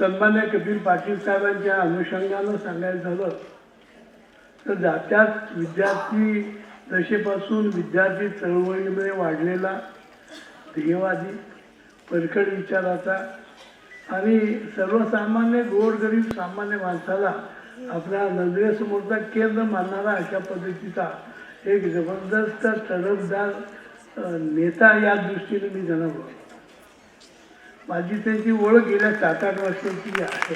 सन्मान्य कपिल पाटील साहेबांच्या अनुषंगानं सांगायचं झालं तर जात्यात विद्यार्थी दशेपासून विद्यार्थी चळवळीमध्ये वाढलेला ध्येयवादी परखड विचाराचा आणि सर्वसामान्य गोरगरीब सामान्य माणसाला आपल्या नजरेसमोरचा केंद्र मानणारा अशा पद्धतीचा एक जबरदस्त तडफदार नेता या दृष्टीने मी जाणवलो. माझी त्यांची ओळख गेल्या 7-8 वर्षाची आहे.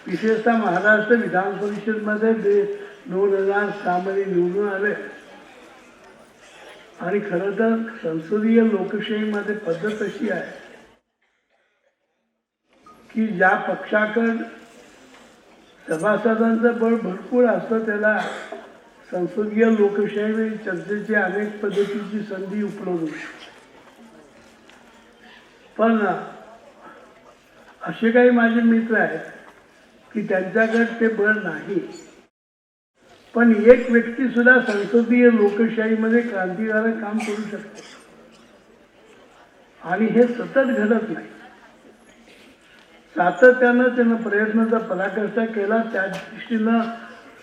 विशेषतः महाराष्ट्र विधान परिषदमध्ये 2006 मध्ये निवडून आले आणि खरं तर संसदीय लोकशाहीमध्ये पद्धत अशी आहे की ज्या पक्षाकडे सभासदांचं बळ भरपूर असतं त्याला संसदीय लोकशाही चर्चेची अनेक पद्धतीची संधी उपलब्ध होते. पण असे काही माझे मित्र आहेत की त्यांच्याकडे ते बळ नाही. पण एक व्यक्ती सुद्धा संसदीय लोकशाहीमध्ये क्रांतिकारक काम करू शकते आणि हे सतत घडत नाही. सातत्यानं त्यानं प्रयत्नाचा पराकाष्ठा केला, त्या दृष्टीनं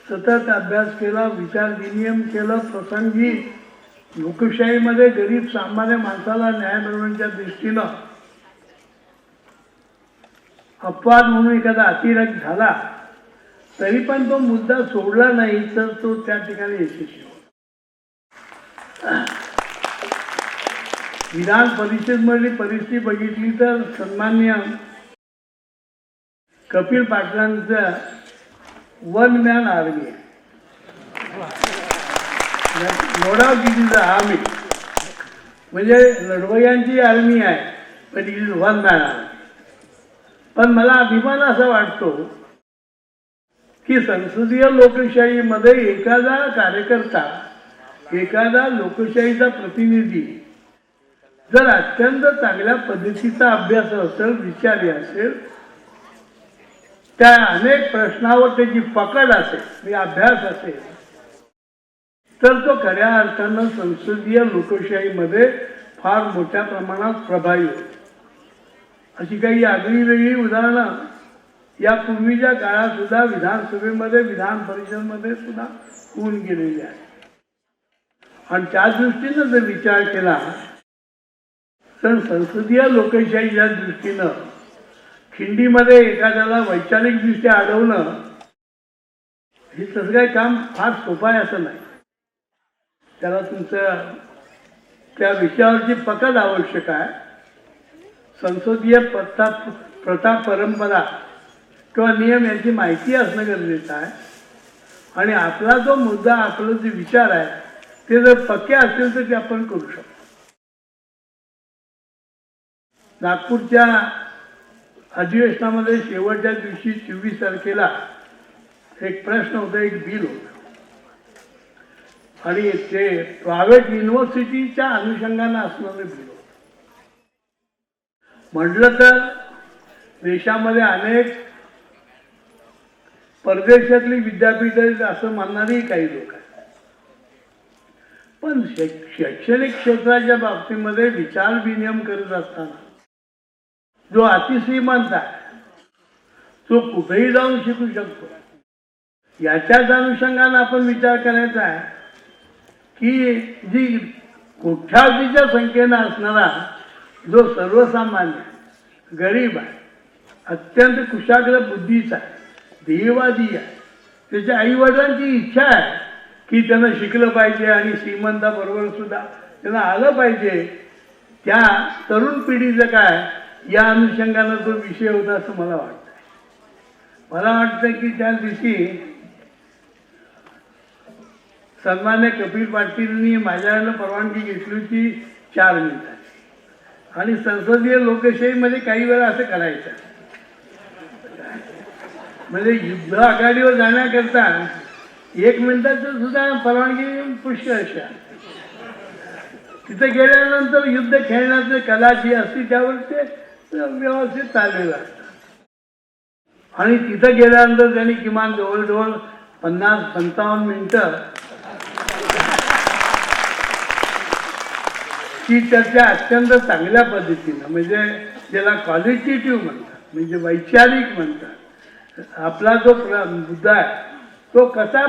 सतत अभ्यास केला, विचार विनिमय केला. प्रसंगी लोकशाहीमध्ये गरीब सामान्य माणसाला न्याय मिळवण्याच्या दृष्टीनं अपवाद म्हणून एखादा अतिरेक झाला तरी पण तो मुद्दा सोडला नाही तर तो त्या ठिकाणी यशस्वी होतो. विधान परिषदेमधली परिस्थिती बघितली तर सन्मान्य कपिल पाटलांचं वन मॅन आर्मी आहे. No doubt it is army, म्हणजे लढवय्यांची आर्मी आहे पण it is one man army. पण मला अभिमान असा वाटतो की संसदीय लोकशाहीमध्ये एखादा कार्यकर्ता, एखादा लोकशाहीचा प्रतिनिधी जर अत्यंत चांगल्या पद्धतीचा अभ्यास असेल, विचारी असेल, त्या अनेक प्रश्नावर त्याची पकड असेल, अभ्यास असेल, तर तो खऱ्या अर्थानं संसदीय लोकशाहीमध्ये फार मोठ्या प्रमाणात प्रभावी होतो. अशी काही आगळी वेगळी उदाहरणं या पूर्वीच्या काळात सुद्धा विधानसभेमध्ये, विधान परिषदेमध्ये सुद्धा होऊन गेलेली आहे. आणि त्या दृष्टीनं जर विचार केला तर संसदीय लोकशाहीच्या दृष्टीनं खिंडीमध्ये एखाद्याला वैचारिकदृष्ट्या अडवणं हे तसं काही काम फार सोपं आहे असं नाही. त्याला तुमचं त्या विषयावरची पकड आवश्यक आहे. संसदीय प्रथा परंपरा किंवा नियम यांची माहिती असणं गरजेचं आहे. आणि आपला जो मुद्दा, आपला जे विचार आहे ते जर पक्के असेल तर ते आपण करू शकतो. नागपूरच्या अधिवेशनामध्ये शेवटच्या दिवशी 24 तारखेला एक प्रश्न होता, एक बिल होतं आणि ते प्रायव्हेट युनिव्हर्सिटीच्या अनुषंगानं असणारं बिल होतं. म्हटलं तर देशामध्ये अनेक परदेशातली विद्यापीठ आहेत असं मानणारी काही लोक आहेत. पण शैक्षणिक क्षेत्राच्या बाबतीमध्ये विचार विनिमय करत असताना जो अतिश्रीमंत आहे तो कुठेही जाऊन शिकू शकतो, याच्याच अनुषंगाने आपण विचार करायचा आहे की जी कोट्यावधीच्या संख्येनं असणारा जो सर्वसामान्य गरीब आहे, अत्यंत कुशाग्र बुद्धीचा आहे, ध्येयवादी आहे, त्याच्या आईवडिलांची इच्छा आहे की त्यानं शिकलं पाहिजे आणि श्रीमंताबरोबर सुद्धा त्यांना आलं पाहिजे, त्या तरुण पिढीचं काय या अनुषंगानं तो विषय होता असं मला वाटतं. मला वाटतं की त्या दिवशी सन्मान्य कपिल पाटीलनी माझ्याकडनं परवानगी घेतली होती 4 मिनिटाची. आणि संसदीय लोकशाहीमध्ये काही वेळा असं करायचं म्हणजे युद्ध आघाडीवर जाण्याकरता 1 मिनिटाचं सुद्धा परवानगी पुष्कळ अशा. तिथे गेल्यानंतर युद्ध खेळण्याची कला जी असते त्यावर ते व्यवस्थित चाललेलं असतं. आणि तिथं गेल्यानंतर त्यांनी किमान जवळजवळ 50-55 मिनिटं ती चर्चा अत्यंत चांगल्या पद्धतीनं म्हणजे ज्याला क्वालिटेटिव्ह म्हणतात म्हणजे वैचारिक म्हणतात आपला जो मुद्दा आहे तो कसा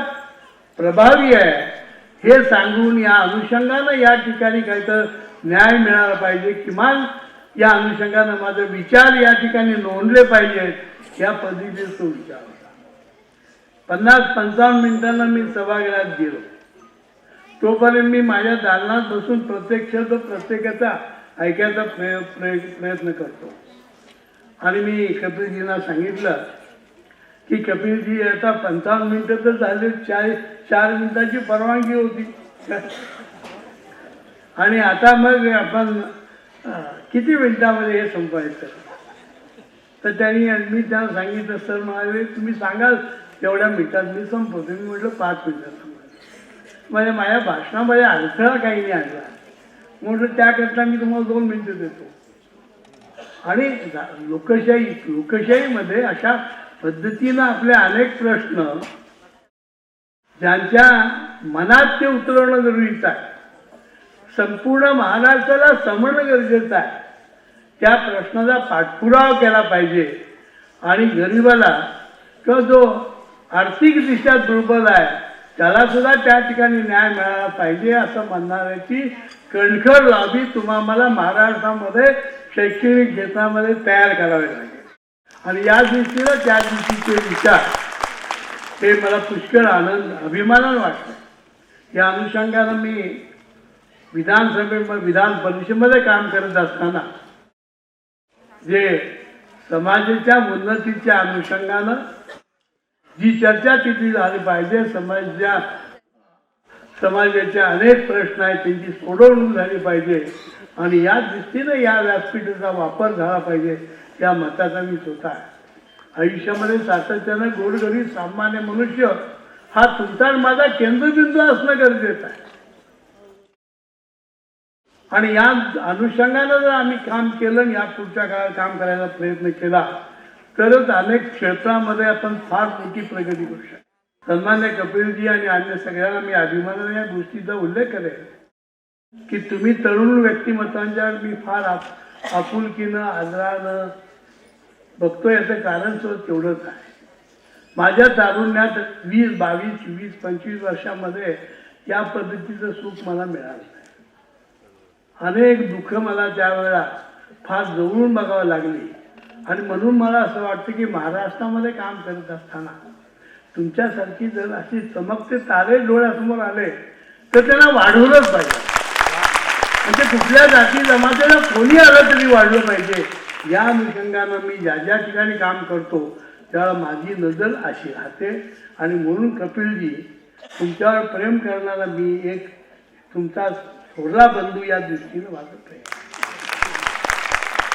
प्रभावी आहे हे सांगून या अनुषंगानं या ठिकाणी काहीतर न्याय मिळाला पाहिजे किमान या अनुषंगानं माझे विचार या ठिकाणी नोंदले पाहिजेत या पद्धतीने तो विचार होता 50-55 मिनिटांना मी सभागृहात गेलो तोपर्यंत मी माझ्या दालनात बसून प्रत्येक शब्द प्रत्येकाचा ऐकायचा प्रयत्न करतो आणि मी कपिलजींना सांगितलं की कपिलजी आता 55 मिनिटं तर झाले 4 मिनिटाची परवानगी होती आणि आता मग आपण किती मिनिटामध्ये हे संपवायचं तर मी त्यांना सांगितलं सर म्हणाले तुम्ही सांगाल तेवढ्या मिनिटात मी संपवतो मी म्हटलं 5 मिनिटात संपवतो म्हणजे माझ्या भाषणामध्ये अडथळा काही नाही आला म्हटलं त्याकरता मी तुम्हाला 2 मिनिटं देतो आणि लोकशाहीमध्ये अशा पद्धतीनं आपले अनेक प्रश्न ज्यांच्या मनात ते उतरवणं गरजेचं आहे संपूर्ण महाराष्ट्राला समजणं गरजेचं आहे त्या प्रश्नाचा पाठपुरावा केला पाहिजे आणि गरिबाला किंवा जो आर्थिकदृष्ट्या दुर्बल आहे त्याला सुद्धा त्या ठिकाणी न्याय मिळाला पाहिजे असं म्हणणाऱ्याची कणखर लॉबी तुम्हाला महाराष्ट्रामध्ये शैक्षणिक क्षेत्रामध्ये तयार करावे लागेल आणि या दृष्टीनं त्या दिवशीचे विचार हे मला पुष्कळ अभिमानानं वाटतं या अनुषंगानं मी विधान परिषदेमध्ये काम करत असताना जे समाजाच्या उन्नतीच्या अनुषंगानं जी चर्चा तिथे झाली पाहिजे समाजाचे अनेक प्रश्न आहेत त्यांची सोडवणूक झाली पाहिजे आणि या दृष्टीने या व्यासपीठाचा वापर झाला पाहिजे या मताचा मी स्वतः आहे आयुष्यामध्ये सातत्यानं गोरगरीब सामान्य मनुष्य हा तुमचा माझा केंद्रबिंदू असणं गरजेचं आहे आणि या अनुषंगानं जर आम्ही काम केलं आणि या पुढच्या काळात काम करायला प्रयत्न केला तरच अनेक क्षेत्रामध्ये आपण फार मोठी प्रगती करू शकतो सन्मान्य कपिलजी आणि अन्य सगळ्यांना मी अभिमानाने या गोष्टीचा उल्लेख करेन की तुम्ही तरुण व्यक्तिमत्वांच्यावर मी फार आपुलकीनं आदरानं बघतो याचं कारण सुद्धा तेवढंच आहे माझ्या तारुण्यात 20, 22, 24, 25 वर्षामध्ये या पद्धतीचं सुख मला मिळालं नाही अनेक दुःख मला त्यावेळेला फार जवळून बघावं लागली आणि म्हणून मला असं वाटतं की महाराष्ट्रामध्ये काम करत असताना तुमच्यासारखी जर अशी चमकते तारे डोळ्यासमोर आले तर त्यांना वाढवलंच पाहिजे म्हणजे कुठल्या जाती जमातीला कोणी आलं तरी वाढलं पाहिजे या अनुषंगानं मी ज्या ज्या ठिकाणी काम करतो त्यावेळेला माझी नजर अशी राहते आणि म्हणून कपिलजी तुमच्यावर प्रेम करणारा मी एक तुमचा थोरला बंधू या दृष्टीने वागत आहे